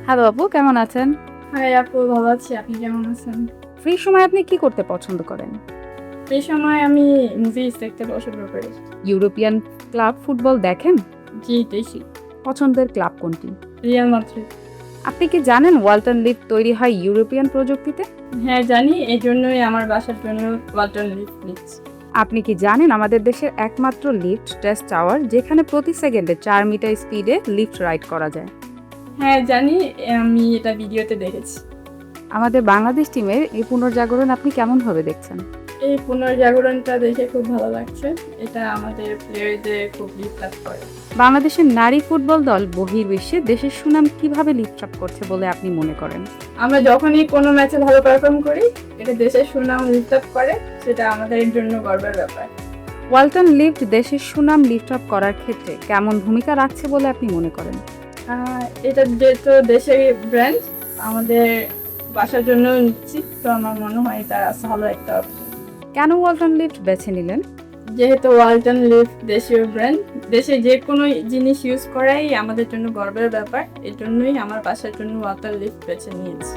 Hello আপু, কেমন আছেন? হাই আপু, ভালো আছি। আপনি কেমন আছেন? ফ্রি সময় আপনি কি করতে পছন্দ করেন? এই সময় আমি মুভিজ দেখতে পছন্দ করি। ইউরোপিয়ান ক্লাব ফুটবল দেখেন? জি, দেখি। পছন্দের ক্লাব কোনটি? Real Madrid. আপনি কি জানেন ওয়ালটন লিফট তৈরি হয় ইউরোপিয়ান প্রযুক্তিতে? হ্যাঁ, জানি। এজন্যই আমার বাসার জন্য ওয়ালটন লিফট নিচ্ছি। আপনি কি জানেন আমাদের দেশের একমাত্র লিফট টেস্ট টাওয়ার যেখানে প্রতি সেকেন্ডে 4 মিটার স্পিডে লিফট রাইড করা যায়? হ্যাঁ, জানি। আমি এটা ভিডিওতে দেখেছি। আমাদের বাংলাদেশ টিমের এই পুনর্জাগরণ আপনি কেমনভাবে দেখছেন? এই পুনর্জাগরণটা দেখে খুব ভালো লাগছে। এটা আমাদের প্লেয়ারদের খুব লিফট আপ করে। বাংলাদেশের নারী ফুটবল দল বহির্বিশ্বে দেশের সুনাম কিভাবে লিফট আপ করছে বলে আপনি মনে করেন? আমরা যখনই কোনো ম্যাচে ভালো পারফর্ম করি, এটা দেশের সুনাম লিফট আপ করে। সেটা আমাদের জন্য গর্বের ব্যাপার। ওয়ালটন লিফট দেশের সুনাম লিফট আপ করার ক্ষেত্রে কেমন ভূমিকা রাখছে বলে আপনি মনে করেন? এটা যেহেতু দেশের ব্র্যান্ড, আমাদের বাসার জন্য নিচ্ছি, তো আমার মনে হয় এটা ভালো একটা option। কেন ওয়ালটন লিফট বেছে নিলেন? যেহেতু ওয়ালটন লিফট দেশীয় ব্র্যান্ড, দেশে যে কোনো জিনিস ইউজ করাই আমাদের জন্য গর্বের ব্যাপার। এর জন্যই আমার বাসার জন্য ওয়ালটন লিফট বেছে নিয়েছি।